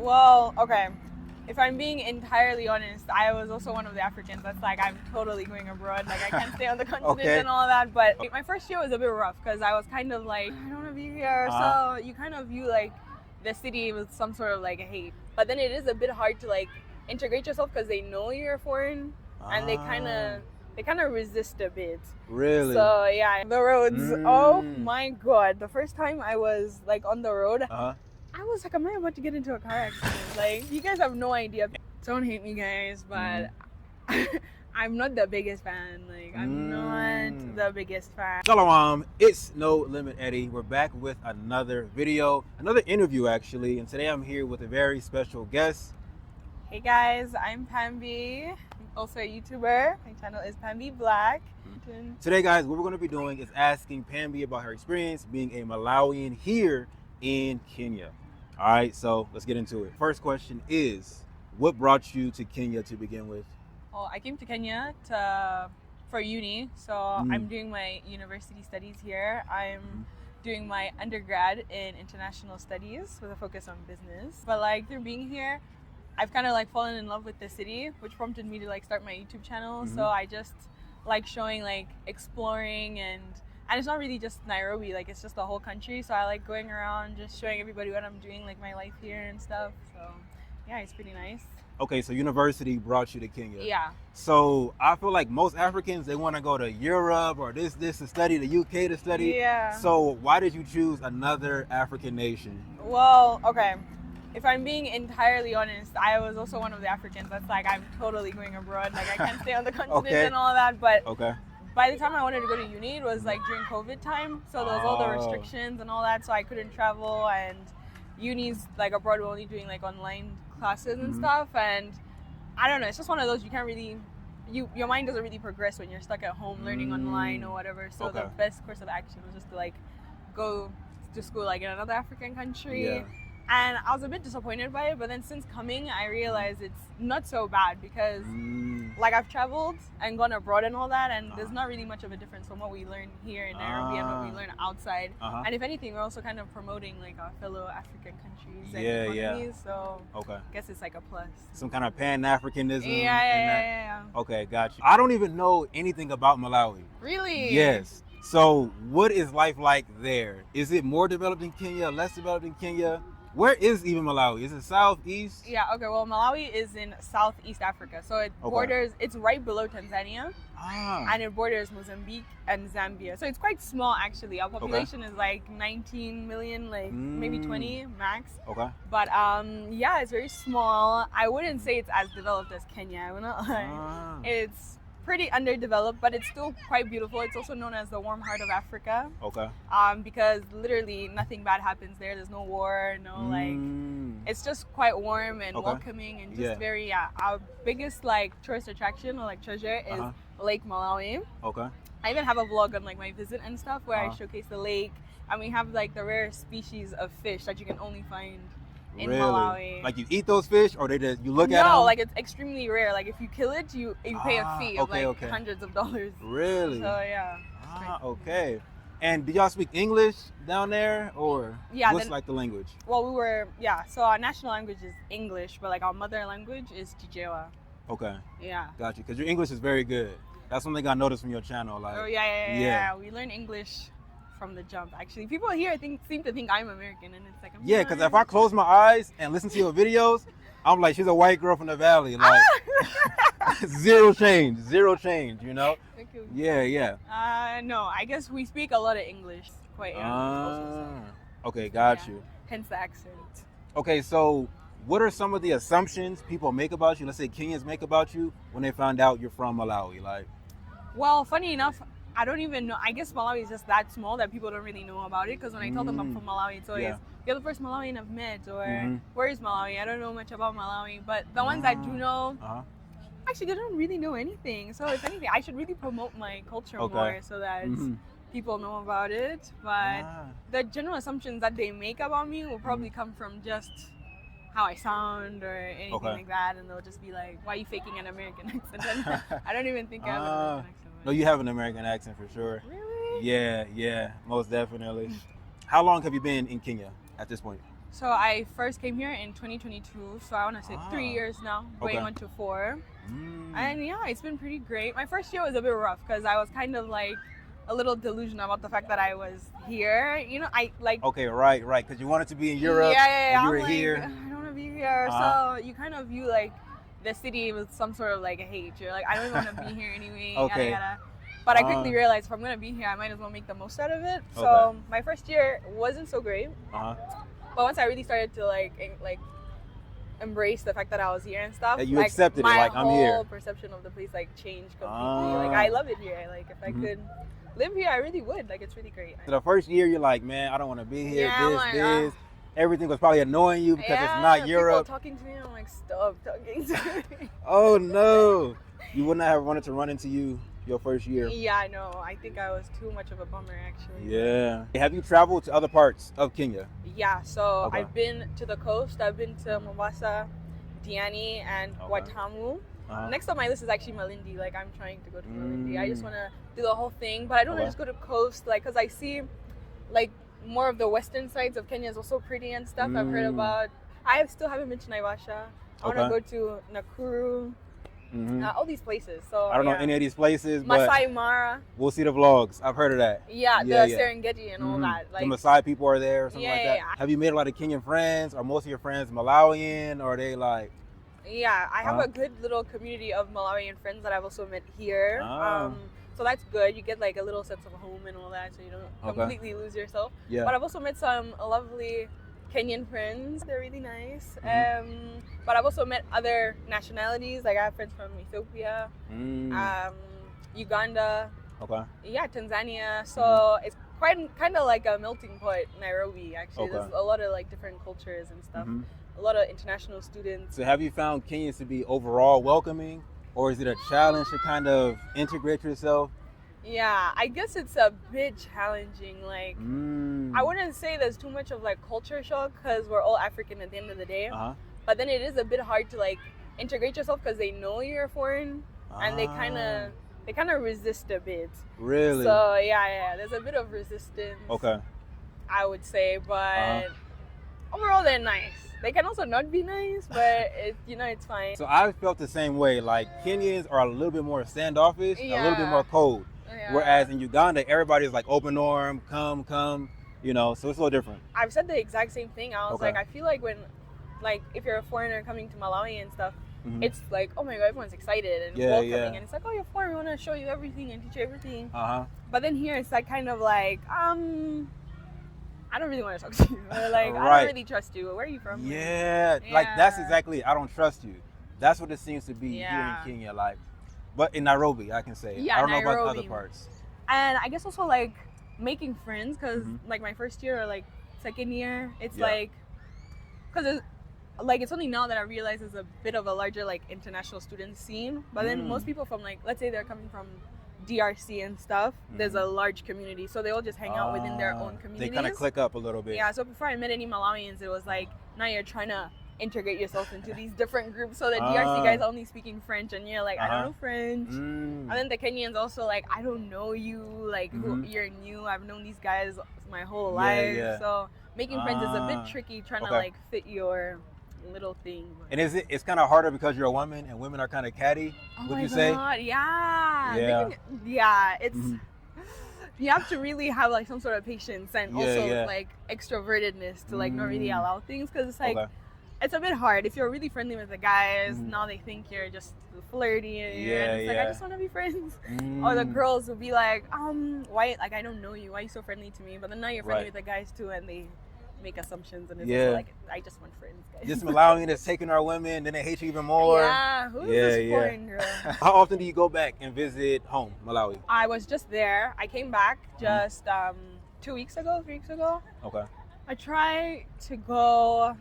Well, okay. If I'm being entirely honest, I was also one of the Africans that's like, I'm totally going abroad. Like, I can't stay on the continent and all that. But my first year was a bit rough because I was kind of like, I don't want to be here. So you kind of view like the city with some sort of like hate. But then it is a bit hard to like integrate yourself because they know you're foreign and they kind of resist a bit. Really? So yeah, the roads. Oh my God! The first time I was like on the road. I was like, am I about to get into a car accident? Like, you guys have no idea. Don't hate me, guys, but I'm not the biggest fan. Like, I'm not the biggest fan. Shalom, it's No Limit Eddie. We're back with another video, another interview actually, and today I'm here with a very special guest. Hey guys, I'm Pami. I'm also a YouTuber. My channel is Pami Black. Today, guys, what we're going to be doing is asking Pami about her experience being a Malawian here in Kenya. All right, so let's get into it. First question is, what brought you to Kenya to begin with? Well, I came to Kenya for uni, so I'm doing my university studies here. I'm doing my undergrad in international studies with a focus on business. But like through being here, I've kind of like fallen in love with the city, which prompted me to like start my YouTube channel. So I just like showing, like exploring, and it's not really just Nairobi, like it's just the whole country. So I like going around just showing everybody what I'm doing, like my life here and stuff. So yeah, it's pretty nice. Okay, so university brought you to Kenya. Yeah. So I feel like most Africans, they want to go to Europe or this to study, the UK to study. Yeah. So why did you choose another African nation? Well, okay. If I'm being entirely honest, I was also one of the Africans that's like, I'm totally going abroad. Like, I can't stay on the continent and all that. But by the time I wanted to go to uni, it was like during COVID time. So there was all the restrictions and all that. So I couldn't travel, and uni's like abroad, we're only doing like online classes and stuff. And I don't know, it's just one of those, you can't really, your mind doesn't really progress when you're stuck at home learning online or whatever. So the best course of action was just to like go to school like in another African country. Yeah. And I was a bit disappointed by it, but then since coming, I realized it's not so bad because like I've traveled and gone abroad and all that, and there's not really much of a difference from what we learn here in Nairobi and what we learn outside. And if anything, we're also kind of promoting like our fellow African countries and economies. So I guess it's like a plus. Some kind of Pan-Africanism. Yeah. Okay, got you. I don't even know anything about Malawi. Really? Yes. So what is life like there? Is it more developed than Kenya, less developed than Kenya? Where is even Malawi? Is it southeast? Yeah, okay, well, Malawi is in Southeast Africa. So it borders, it's right below Tanzania. And it borders Mozambique and Zambia. So it's quite small, actually. Our population is like 19 million, like maybe 20 max. But yeah, it's very small. I wouldn't say it's as developed as Kenya. I will not lie. It's pretty underdeveloped, but it's still quite beautiful. It's also known as the warm heart of Africa. Because literally nothing bad happens there. There's no war, no like, it's just quite warm and welcoming and just very, our biggest like tourist attraction or like treasure is Lake Malawi. I even have a vlog on like my visit and stuff where I showcase the lake, and we have like the rare species of fish that you can only find in Malawi. Like you eat those fish, or they just you look at them? No, like it's extremely rare. Like if you kill it, you pay a fee of like hundreds of dollars. Really? So yeah. Okay. And do y'all speak English down there, or what's like the language? Well, so our national language is English, but like our mother language is Chichewa. Yeah. Got you. Because your English is very good. That's one thing I noticed from your channel. Like, yeah. We learn English from the jump. Actually, people here seem to think I'm American, and it's like because if I close my eyes and listen to your videos, I'm like, she's a white girl from the valley. Like zero change, you know? Yeah. No, I guess we speak a lot of English. Quite okay, got you. Hence the accent. Okay, so what are some of the assumptions people make about you, let's say Kenyans make about you, when they find out you're from Malawi? Like, well, funny enough, I don't even know. I guess Malawi is just that small that people don't really know about it. Because when I tell them I'm from Malawi, it's always, you're the first Malawian I've met, or where is Malawi? I don't know much about Malawi. But the ones that do know, actually, they don't really know anything. So if anything, I should really promote my culture more so that people know about it. But the general assumptions that they make about me will probably come from just how I sound or anything like that. And they'll just be like, why are you faking an American accent? And I don't even think I have an American accent. No, you have an American accent for sure. Really? Yeah, most definitely. How long have you been in Kenya at this point? So I first came here in 2022, so I want to say 3 years now, going on to 4. And yeah, it's been pretty great. My first year was a bit rough because I was kind of like a little delusional about the fact that I was here. You know, I like... Okay, right, because you wanted to be in Europe, yeah. you were I'm here. Like, I don't want to be here. So you kind of view like the city with some sort of like a hate. You're like, I don't even want to be here anyway, Okay. yada yada. But I quickly realized if I'm going to be here, I might as well make the most out of it. So my first year wasn't so great. But once I really started to like embrace the fact that I was here and stuff, you like, accepted it, like I'm here. My whole perception of the place like changed completely. Like I love it here. Like if I could live here, I really would. Like it's really great. So the first year, you're like, man, I don't want to be here. Yeah, This. Everything was probably annoying you because it's not Europe. People talking to me, I'm like, stop talking to me. Oh no, you would not have wanted to run into you your first year. Yeah, I know. I think I was too much of a bummer, actually. Yeah. Have you traveled to other parts of Kenya? Yeah, so I've been to the coast. I've been to Mombasa, Diani, and Watamu. Next on my list is actually Malindi. Like, I'm trying to go to Malindi. I just want to do the whole thing, but I don't want to just go to coast, like, because I see, like, more of the western sides of Kenya is also pretty and stuff. I've heard about. I still haven't been to Naivasha. I want to go to Nakuru. All these places. So I don't know any of these places, but Masai Mara. We'll see the vlogs. I've heard of that. Yeah, the Serengeti and all that. Like, the Maasai people are there or something like that. Yeah. Have you made a lot of Kenyan friends? Are most of your friends Malawian, or are they like... Yeah, I have a good little community of Malawian friends that I've also met here. So that's good. You get like a little sense of home and all that, so you don't completely lose yourself. Yeah. But I've also met some lovely Kenyan friends. They're really nice. But I've also met other nationalities. Like I have friends from Ethiopia, Uganda, yeah, Tanzania. So it's kind of like a melting pot, Nairobi, actually. There's a lot of like different cultures and stuff. A lot of international students. So have you found Kenyans to be overall welcoming, or is it a challenge to kind of integrate yourself? Yeah, I guess it's a bit challenging. Like, I wouldn't say there's too much of like culture shock because we're all African at the end of the day. But then it is a bit hard to like integrate yourself because they know you're foreign and they kind of resist a bit. Really? So yeah, there's a bit of resistance. I would say, but overall they're nice. They can also not be nice, but it's fine. So I felt the same way. Like Kenyans are a little bit more standoffish, a little bit more cold. Whereas in Uganda, everybody's like open arm, come, so it's a little different. I've said the exact same thing. I was like, I feel like when, like, if you're a foreigner coming to Malawi and stuff, it's like, oh my God, everyone's excited and welcoming. And it's like, oh, you're foreign, we want to show you everything and teach you everything. But then here, it's like kind of like, I don't really want to talk to you. Or like, I don't really trust you. Where are you from? Yeah, like that's exactly it. I don't trust you. That's what it seems to be here in Kenya. Like, but in Nairobi, I can say. I don't know about other parts. And I guess also like making friends, because like my first year or like second year, it's like, because it's only now that I realize there's a bit of a larger like international student scene. But then most people from like, let's say they're coming from DRC and stuff, there's a large community, so they all just hang out within their own communities. They kind of click up a little bit. Yeah, so before I met any Malawians, it was like, now you're trying to integrate yourself into these different groups. So the DRC guys are only speaking French, and you're like, I don't know French. And then the Kenyans also like, I don't know you, like you're new. I've known these guys my whole life. So making friends is a bit tricky, trying to like fit your little thing. And it's kind of harder because you're a woman and women are kind of catty, would you say? Yeah, it's you have to really have like some sort of patience and also like extrovertedness to like not really allow things, because it's like it's a bit hard. If you're really friendly with the guys, now they think you're just flirty and it's like, I just want to be friends. Or the girls will be like, why, like, I don't know you, why are you so friendly to me? But then now you're friendly with the guys too, and they make assumptions, and it's also like, I just want friends, guys. This Malawian is taking our women, then they hate you even more. Who's this foreign girl? How often do you go back and visit home, Malawi? I was just there. I came back just 3 weeks ago. I try to go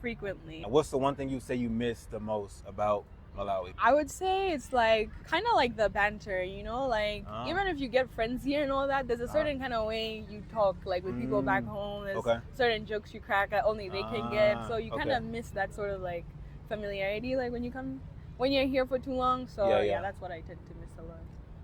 frequently. And what's the one thing you say you miss the most about Malawi? I would say it's like kind of like the banter, like even if you get friends here and all that, there's a certain kind of way you talk like with people back home. There's certain jokes you crack that only they can get, so you kind of miss that sort of like familiarity, like when you're here for too long. So yeah, that's what I tend to miss a lot.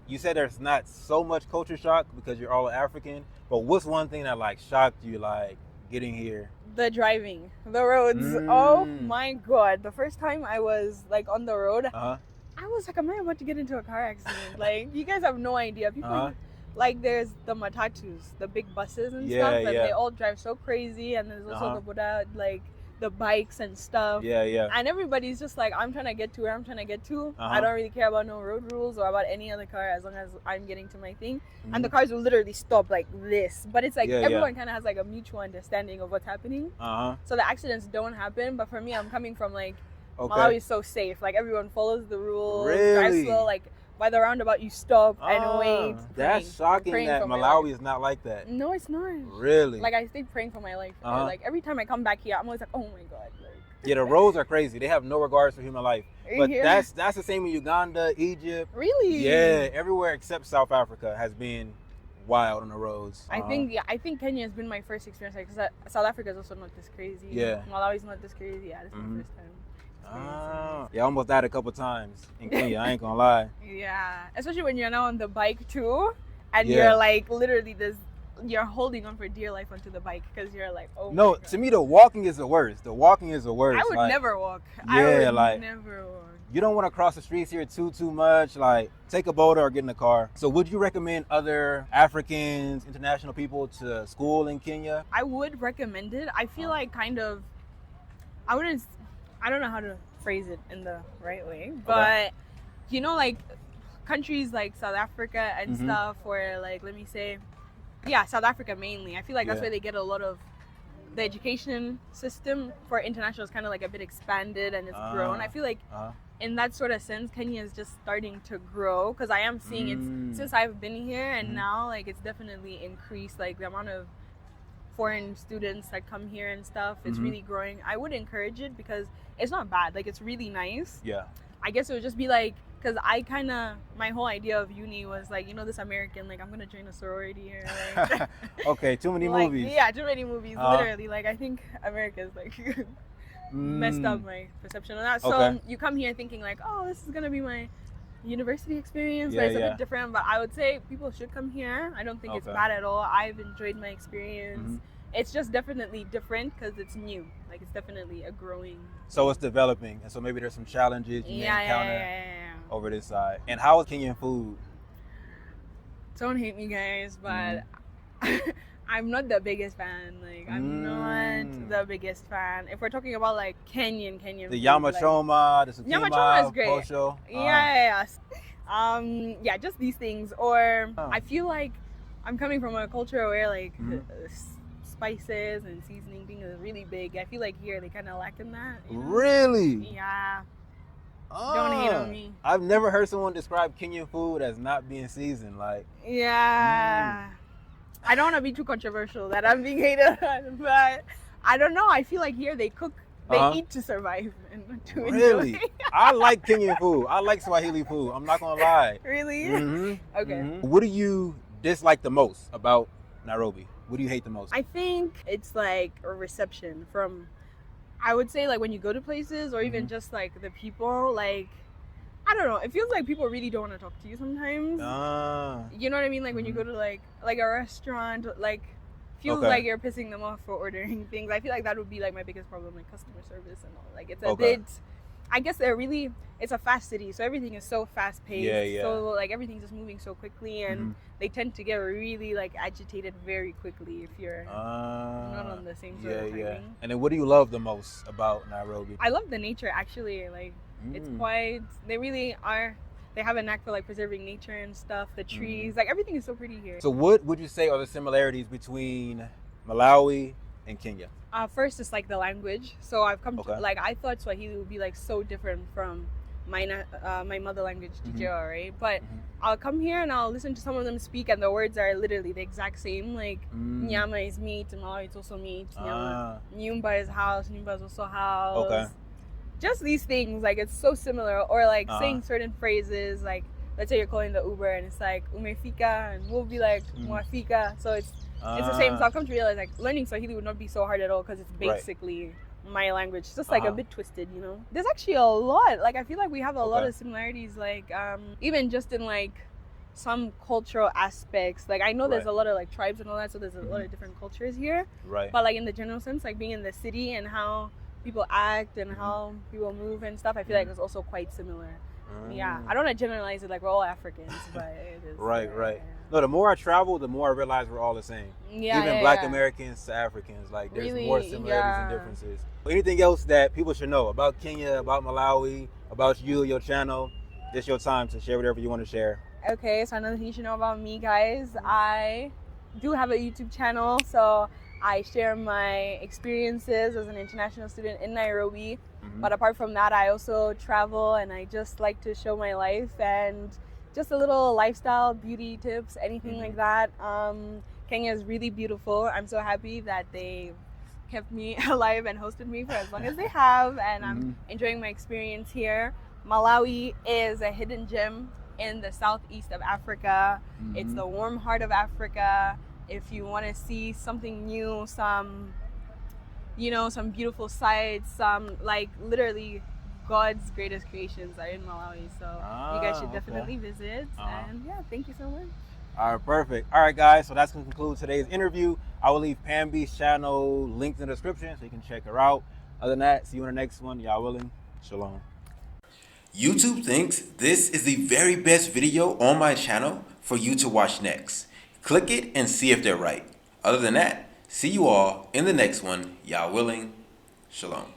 You said there's not so much culture shock because you're all African, but what's one thing that like shocked you, like getting here? The driving, the roads. Oh my God. The first time I was like on the road, I was like, am I about to get into a car accident? Like, you guys have no idea. People, like, there's the matatus, the big buses and stuff, and they all drive so crazy. And there's also the Buddha, like, the bikes and stuff. And everybody's just like, I'm trying to get to where I'm trying to get to. I don't really care about no road rules or about any other car as long as I'm getting to my thing. And the cars will literally stop like this. But it's like everyone kind of has like a mutual understanding of what's happening. So the accidents don't happen. But for me, I'm coming from like, Malawi is so safe. Like, everyone follows the rules. Drive slow. Like, by the roundabout, you stop and wait. That's shocking that Malawi is not like that. No, it's not. Really? Like, I stayed praying for my life. Like, every time I come back here, I'm always like, oh my God. Like, yeah, the roads are crazy. They have no regards for human life. But that's the same in Uganda, Egypt. Really? Yeah, everywhere except South Africa has been wild on the roads. I think Kenya has been my first experience. Like, 'cause South Africa is also not this crazy. Yeah. Malawi's not this crazy. Yeah, this is my first time. Yeah, I almost died a couple times in Kenya. I ain't gonna lie. Yeah, especially when you're now on the bike too, and you're like literally you're holding on for dear life onto the bike because you're like, oh. No, my God. To me the walking is the worst. The walking is the worst. I would never walk. Yeah, never walk. You don't want to cross the streets here too much. Like, take a boat or get in the car. So would you recommend other Africans, international people to school in Kenya? I would recommend it. I feel like I don't know how to phrase it in the right way, but you know, like countries like South Africa and stuff, where like, let me say, South Africa mainly. I feel like that's where they get a lot of the education system for international is kind of like a bit expanded and it's grown. I feel like in that sort of sense, Kenya is just starting to grow because I am seeing it since I've been here, and now like it's definitely increased. Like the amount of foreign students that come here and stuff, it's really growing. I would encourage it because it's not bad. Like, it's really nice. Yeah. I guess it would just be like, because my whole idea of uni was like, you know, this American, like, I'm gonna join a sorority or like okay, too many like, movies. Yeah, too many movies, literally. Like, I think America's like messed up my perception of that. So you come here thinking like, oh, this is gonna be my university experience, but it's a bit different. But I would say people should come here. I don't think it's bad at all. I've enjoyed my experience. It's just definitely different because it's new. Like, it's definitely a growing. So it's developing, and so maybe there's some challenges you may encounter over this side. And how is Kenyan food? Don't hate me, guys, but I'm not the biggest fan. Like, I'm not the biggest fan. If we're talking about like Kenyan the food, yama choma, the sukima, yama choma is great. posho. Yeah, just these things. Or I feel like I'm coming from a culture where like spices and seasoning thing is really big. I feel like here they kind of lack in that. You know? Really? Yeah. Don't hate on me. I've never heard someone describe Kenyan food as not being seasoned. Like, yeah. I don't want to be too controversial that I'm being hated on, but I don't know. I feel like here they cook, they eat to survive and not to enjoy. Really? I like Kenyan food. I like Swahili food. I'm not gonna lie. Really? Okay. What do you dislike the most about Nairobi? What do you hate the most? I think it's like a reception from, I would say, like when you go to places or even just like the people, like, I don't know. It feels like people really don't want to talk to you sometimes. You know what I mean? Like when you go to like a restaurant, like feels like you're pissing them off for ordering things. I feel like that would be like my biggest problem, like customer service and all. Like it's a bit, I guess it's a fast city, so everything is so fast paced. So like everything's just moving so quickly, and they tend to get really like agitated very quickly if you're not on the same sort of timing. And then what do you love the most about Nairobi? I love the nature, actually. Like it's quite, they really are, they have a knack for like preserving nature and stuff, the trees, like everything is so pretty here. So what would you say are the similarities between Malawi and Kenya? First, it's like the language. So I've come to, like, I thought Swahili would be like so different from my mother language, Kijeo, right? But I'll come here and I'll listen to some of them speak, and the words are literally the exact same. Like nyama is meat, in Malawi it's also meat. Nyumba is house, nyumba is also house. Just these things, like it's so similar. Or like saying certain phrases, like let's say you're calling the Uber and it's like umefika, and we'll be like mwafika. So it's the same. So I've come to realize like learning Swahili would not be so hard at all because it's basically my language. It's just like a bit twisted, you know. There's actually a lot. Like I feel like we have a lot of similarities. Like even just in like some cultural aspects. Like I know there's Right. a lot of like tribes and all that, so there's a lot of different cultures here. Right. But like in the general sense, like being in the city and how people act and how people move and stuff, I feel like it's also quite similar. Yeah, I don't want to generalize it like we're all Africans, but it is. Right, right. No, the more I travel, the more I realize we're all the same. Yeah, Even Black Americans to Africans, like there's Really? more similarities and Yeah. differences. Anything else that people should know about Kenya, about Malawi, about you, your channel? It's your time to share whatever you want to share. Okay, so another thing you should know about me, guys, I do have a YouTube channel, so I share my experiences as an international student in Nairobi. But apart from that, I also travel and I just like to show my life and just a little lifestyle, beauty tips, anything like that. Kenya is really beautiful. I'm so happy that they kept me alive and hosted me for as long as they have, and I'm enjoying my experience here. Malawi is a hidden gem in the southeast of Africa. It's the warm heart of Africa. If you want to see something new, some beautiful sights, some like literally God's greatest creations are in Malawi. So you guys should definitely visit. And yeah, thank you so much. All right, perfect. All right, guys, so that's going to conclude today's interview. I will leave Pambi's channel linked in the description so you can check her out. Other than that, see you in the next one. Y'all willing? Shalom. YouTube thinks this is the very best video on my channel for you to watch next. Click it and see if they're right. Other than that, see you all in the next one. Y'all willing? Shalom.